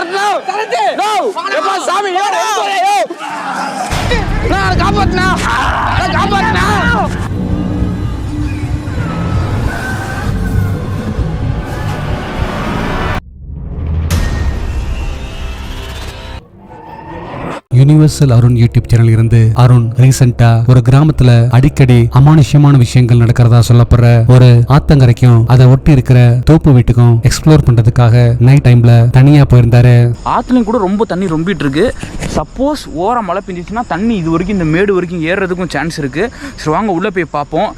சரத்து எப்பா சாமி காப்பாத்துனா காப்பாத்துனா. Universal Arun YouTube channel இருந்து அருண் ரீசெண்டா ஒரு கிராமத்துல அடிக்கடி அமானுஷ்யமான விஷயங்கள் நடக்கிறதா சொல்லப்படுற ஒரு ஆத்தங்கரைக்கும் அதை ஒட்டி இருக்கிற தோப்பு வீட்டுக்கும் எக்ஸ்ப்ளோர் பண்றதுக்காக நைட் டைம்ல தனியா போயிருந்தாரு. ஆத்துலயும் கூட ரொம்ப தண்ணி ரொம்பிட்டு இருக்கு. சப்போஸ் ஓரம் மழை பெஞ்சிச்சுன்னா தண்ணி இது வரைக்கும் இந்த மேடு வரைக்கும் ஏறுறதுக்கும் சான்ஸ் இருக்கு. சரி வாங்க உள்ள போய் பார்ப்போம்.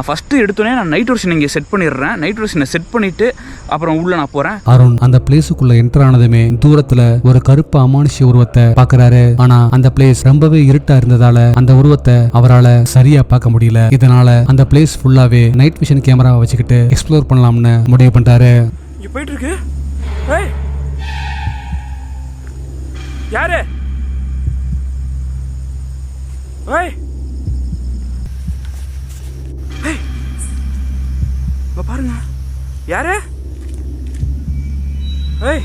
ஃபர்ஸ்ட் எடுத்தோடனே நான் நைட் விஷன் இங்கே செட் பண்ணிடுறேன். நைட் விஷனை செட் பண்ணிட்டு அப்புறம் உள்ள நான் போறேன். அருண் அந்த பிளேஸுக்குள்ள என்டர் ஆனதுமே தூரத்துல ஒரு கருப்பு அமானுஷ்ய உருவத்தை பாக்குறாரு. ஆனா அந்த பிளேஸ் ரொம்பவே இருட்டா இருந்ததால அந்த உருவத்தை அவரால சரியா பார்க்க முடியல. இதனால அந்த பிளேஸ் ஃபுல்லாவே நைட் விஷன் கேமராவை வச்சுக்கிட்டு எக்ஸ்ப்ளோர் பண்ணலாம்னு முடிவு பண்றாரு. இங்க போயிட்டு இருக்கு. ஏய் யாரு? ஏய் ஏய் பாருங்க யாரு? ஏய்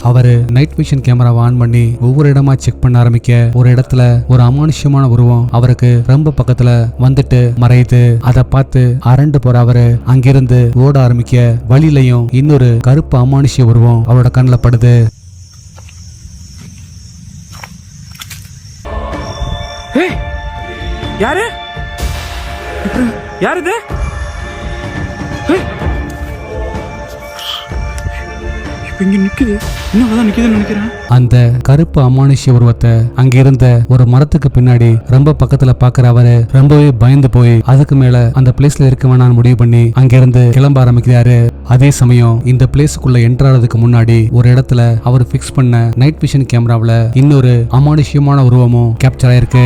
அவரு நைட் விஷன் கேமராவை ஆன் பண்ணி ஒவ்வொரு இடமா செக் பண்ண ஆரம்பிக்க ஒரு இடத்துல ஒரு அமானுஷ்யமான உருவம் அவருக்கு ரொம்ப பக்கத்துல வந்துட்டு மறையுது. அதை பார்த்து அரண்டு போற அவரு அங்கிருந்து ஓட ஆரம்பிக்க வழியிலையும் இன்னொரு கருப்பு அமானுஷ்ய உருவம் அவரோட கண்ணில் படுது. யாரு யாரு இது? இங்க நிக்குது. இன்னும் நிக்குதுன்னு நினைக்கிறேன். அந்த கருப்பு அமானுஷ்ய உருவத்தை அங்கிருந்த ஒரு மரத்துக்கு பின்னாடி ரொம்ப பக்கத்துல பாக்குற அவரு ரொம்பவே பயந்து போய் அதுக்கு மேல அந்த பிளேஸ்ல இருக்க வேணாம்னு முடிவு பண்ணி அங்கிருந்து கிளம்ப ஆரம்பிக்கிறாரு. அதே சமயம் இந்த பிளேஸுக்குள்ள என்ட்ராறதுக்கு முன்னாடி ஒரு இடத்துல அவர் பிக்ஸ் பண்ண நைட் விஷன் கேமராவில் இன்னொரு அமானுஷ்யமான உருவமும் கேப்சர் ஆயிருக்கு.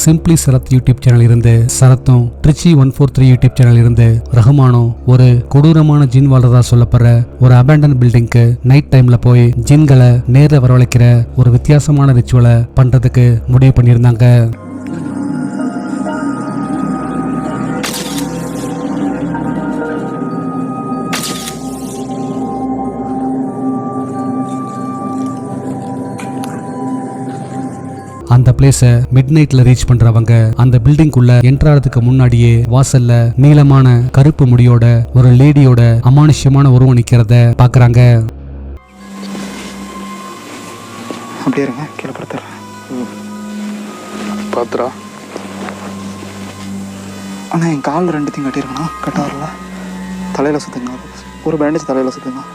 சிம்பிளி சரத் யூடியூப் சேனல் இருந்து சரத்தும் ட்ரிச்சி 143 யூடியூப் சேனல் இருந்து ரஹ்மானும் ஒரு கொடூரமான ஜின் வாழ்றதா சொல்லப்படுற ஒரு அபேண்டன் பில்டிங்க்கு நைட் டைம்ல போய் ஜின்களை நேரில் வரவழைக்கிற ஒரு வித்தியாசமான ரிச்சுவலை பண்றதுக்கு முடிவு பண்ணியிருந்தாங்க. அந்த பிளேஸ மிட் நைட்ல ரீச் பண்றவங்க அந்த பில்டிங்குள்ள என்ட்ராறதுக்கு முன்னாடியே வாசல்ல நீளமான கருப்பு முடியோட ஒரு லேடியோட அமானுஷ்யமான உருவம் நிக்கிறத பாக்குறாங்க. அப்படியே இருங்க, கீழே படுத்துறேன். பாத்துரா. அண்ணா என் காலில் ரெண்டுத்தையும் கட்டியிருக்கண்ணா, கட்ட வரல. தலையில் சுற்றுங்க, ஒரு பேண்டேஜ் தலையில் சுற்றுங்க.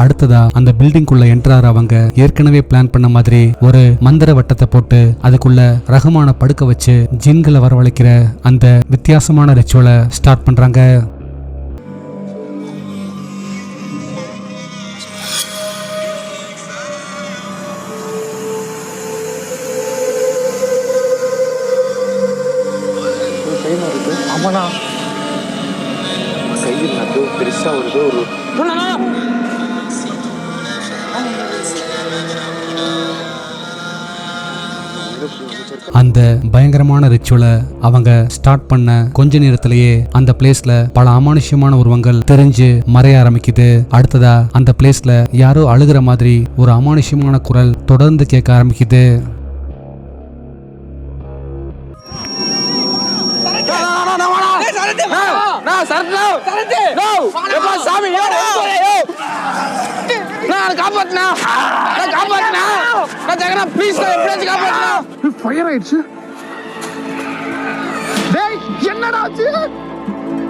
அடுத்ததா அந்த பில்டிங்குள்ள என்ட்ரார் அவங்க ஏற்கனவே பிளான் பண்ண மாதிரி ஒரு மந்திர வட்டத்தை போட்டு அதுக்குள்ள ரஹ்மான படுக்க வச்சு ஜின்களை வரவழைக்கிற அந்த வித்தியாசமான ரிச்சுவலை ஸ்டார்ட் பண்றாங்க. ஆமாண்ணா, கையில் நட்டு பெருசாக வருது. ஒரு அந்த பயங்கரமான ரிச்சுவலை அவங்க ஸ்டார்ட் பண்ண கொஞ்ச நேரத்திலேயே அந்த பிளேஸ்ல பல அமானுஷ்யமான உருவங்கள் தெரிஞ்சு மறைய ஆரம்பிக்குது. அடுத்ததா அந்த பிளேஸ்ல யாரோ அழுகிற மாதிரி ஒரு அமானுஷ்யமான குரல் தொடர்ந்து கேட்க ஆரம்பிக்குது. என்னடா ஆச்சு?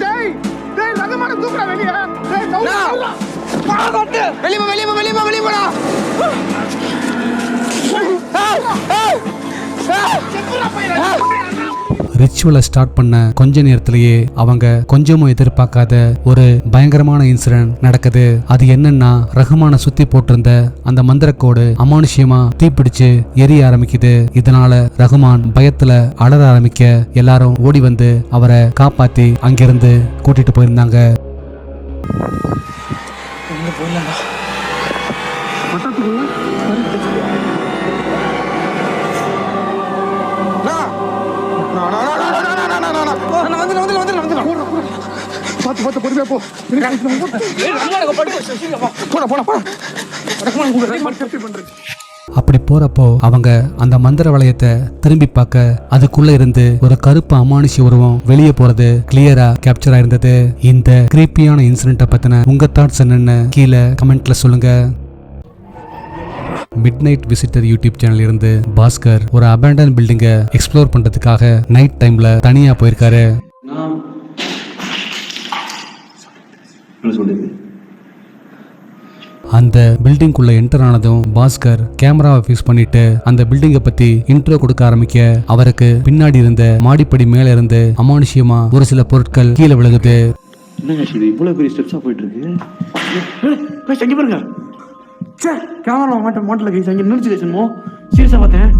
டேய் டேய் ரகமான தூக்குற வெளிய. டேய் வெளிய போடா. ரிச்சுவலை ஸ்டார்ட் பண்ண கொஞ்ச நேரத்திலேயே அவங்க கொஞ்சமும் எதிர்பார்க்காத ஒரு பயங்கரமான இன்சிடென்ட் நடக்குது. அது என்னன்னா, ரஹ்மானை சுத்தி போட்டிருந்த அந்த மந்திரக்கோடு அமானுஷ்யமா தீப்பிடிச்சு எரிய ஆரம்பிக்குது. இதனால ரஹ்மான் பயத்துல அலற ஆரம்பிக்க எல்லாரும் ஓடி வந்து அவரை காப்பாத்தி அங்கிருந்து கூட்டிட்டு போயிருந்தாங்க. பார்த்து பொறுமையா போ. அப்படி போறப்போ அவங்க அந்த மந்திர வளையத்தை திரும்பி பார்க்க அதுக்குள்ள இருந்து ஒரு கருப்பு அமானுஷ்ய உருவம் வெளியே போறது கிளியரா கேப்சர் ஆயிருந்தது. இந்த கிரீப்பியான இன்சிடென்ட்டை பத்தின உங்க தாட்ஸ் என்னன்னு கீழே கமெண்ட்ல சொல்லுங்க. Mid night visitor YouTube channel இருந்து பாஸ்கர் ஒரு அபேண்டன் பில்டிங்கை எக்ஸ்ப்ளோர் பண்றதுக்காக நைட் டைம்ல தனியா போயிருக்காரு. அந்த பில்டிங்குள்ள என்டர் ஆனதும் பாஸ்கர் கேமராவை ஃபிக்ஸ் பண்ணிட்டு அந்த பில்டிங்கை பத்தி இன்ட்ரோ கொடுக்க ஆரம்பிக்க அவருக்கு பின்னாடி இருந்த மாடிப்படி மேல இருந்து அமானுஷ்யமா ஒரு சில பொருட்கள் கீழே விழுகுது. இவ்வளவு பெரிய ஸ்டெப்ஸா போயிட்டு இருக்கு. அங்க பாருங்க, கேமரா மாட்டல கைஸ், அங்க நிறுத்தி வச்சோமோ சீரியஸா பார்த்தேன்.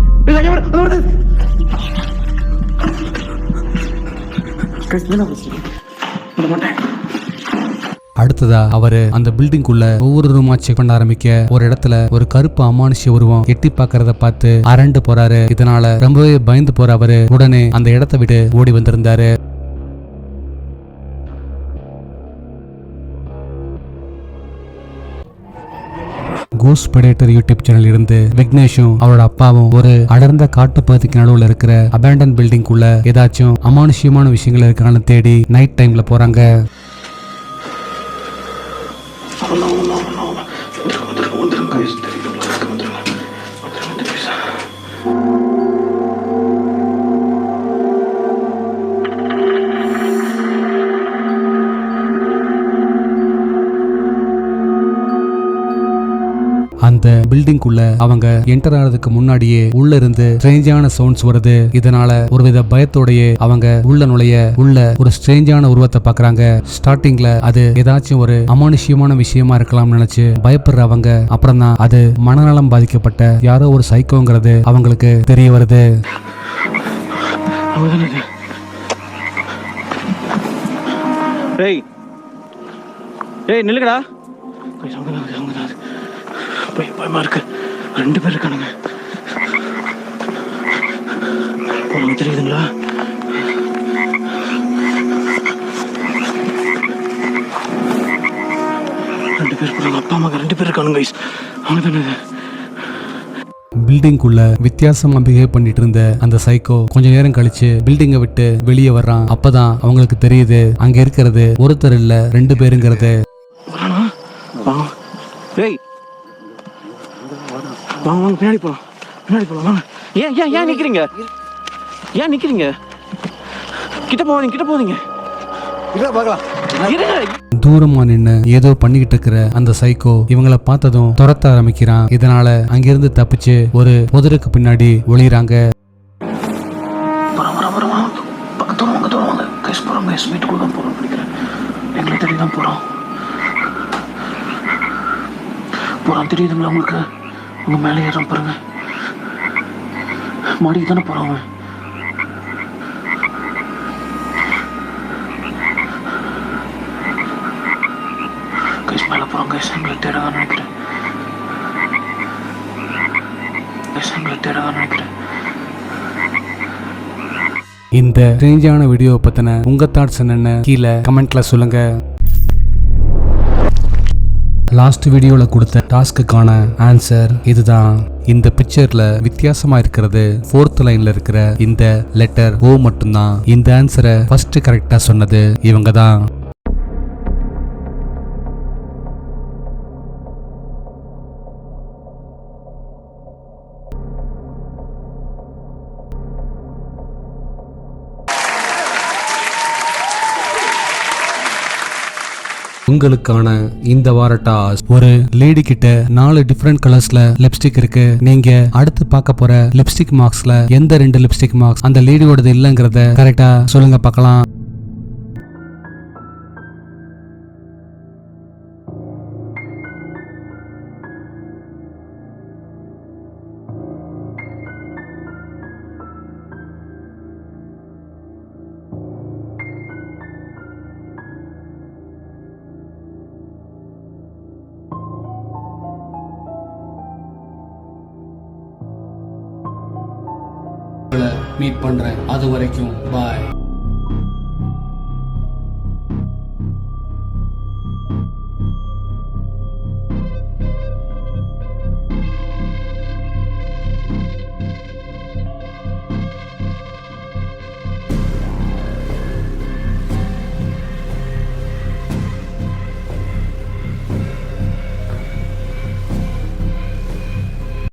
அடுத்ததா அவரு அந்த பில்டிங்குள்ள ஒவ்வொரு ரூமா செக் பண்ண ஆரம்பிக்க ஒரு இடத்துல ஒரு கருப்பு அமானுஷ்ய உருவம் எட்டி பாக்குறத பார்த்து அரண்டு போறாரு. இதனால ரொம்பவே பயந்து போற அவரு உடனே அந்த இடத்தை விட்டு ஓடி வந்திருந்தாரு. கோஸ்ட் பிரெடேட்டர் யூடியூப் சேனல் இருந்து விக்னேஷும் அவரோட அப்பாவும் ஒரு அடர்ந்த காட்டு பகுதிக்கு நடுவுல இருக்கிற அபேண்டன் பில்டிங் குள்ள ஏதாச்சும் அமானுஷ்யமான விஷயங்கள் இருக்கான்னு தேடி நைட் டைம்ல போறாங்க. அந்த பில்டிங்குள்ள அவங்க என்டர் ஆனதுக்கு முன்னாடியே உள்ள இருந்து ஸ்ட்ரேஞ்சான சவுண்ட்ஸ் வருது. இதனால ஒருவித பயத்தோடயே அவங்க உள்ள நுழைய உள்ள ஒரு ஸ்ட்ரேஞ்சான உருவத்தை பாக்குறாங்க. ஸ்டார்டிங்ல அது ஏதாச்சும் ஒரு அமானுஷ்யமான விஷயமா இருக்கலாம் நினைச்சு பயப்படுற அவங்க அப்புறம் தான் அது மனநலம் பாதிக்கப்பட்ட யாரோ ஒரு சைக்கோங்கிறது அவங்களுக்கு தெரிய வருது. நில்லுங்கடா, பயமா இருக்கு. 2 பேர் இருக்கானுங்க. உங்களுக்கு தெரியுதுங்களா? ரெண்டு பேர் போறாங்க. அப்பா அம்மா 2 பேர் இருக்கானுங்க கைஸ். அவங்க தானே பில்டிங்குள்ள வித்தியாசமா பிஹேவ் பண்ணிட்டு இருந்த அந்த சைக்கோ கொஞ்ச நேரம் கழிச்சு பில்டிங்கை விட்டு வெளியே வர்றான். அப்பதான் அவங்களுக்கு தெரியுது அங்க இருக்கிறது ஒருத்தர் இல்ல 2 பேருங்கிறது. வாங்க பின்னாடி போலாம், பின்னாடி போலாம் வாங்க. ஏன் நிக்கிறீங்க? ஏன் நிக்கிறீங்க? கிட்ட போவீங்க. தூரமா நின்னு ஏதோ பண்ணிக்கிட்டு இருக்கிற அந்த சைக்கோ இவங்களை பார்த்ததும் துரத்த ஆரம்பிக்கிறான். இதனால அங்கிருந்து தப்பிச்சு ஒரு புதருக்கு பின்னாடி ஒளிறாங்க. தெரியுதுங்களா உங்களுக்கு? உங்க மேலே ஏறாம பாருங்க, மாடிக்கு தானே போறாங்க. கைஸ் மேலே போறோம் கைஸ். எங்களை தேடதான் நினைக்கிறேன். இந்த ஸ்ட்ரேஞ்சான வீடியோவை பத்தின உங்க தாட்ஸ் என்னன்னு கீழே கமெண்ட்ல சொல்லுங்க. லாஸ்ட் வீடியோல கொடுத்த டாஸ்க்குக்கான ஆன்சர் இதுதான். இந்த பிக்சர்ல வித்தியாசமா இருக்கிறது 4th லைன்ல இருக்கிற இந்த லெட்டர் ஓ மட்டும்தான். இந்த ஆன்சரை ஃபர்ஸ்ட் கரெக்டா சொன்னது இவங்க தான். உங்களுக்கான இந்த வார டாஸ்க், ஒரு லேடி கிட்ட 4 டிஃபரெண்ட் கலர்ஸ்ல லிப்ஸ்டிக் இருக்கு. நீங்க அடுத்து பார்க்க போற லிப்ஸ்டிக் மார்க்ஸ்ல எந்த 2 லிப்ஸ்டிக் மார்க்ஸ் அந்த லேடியோடது இல்லங்கறத கரெக்டா சொல்லுங்க பார்க்கலாம். மீட் பண்றேன். அது வரைக்கும் பாய்.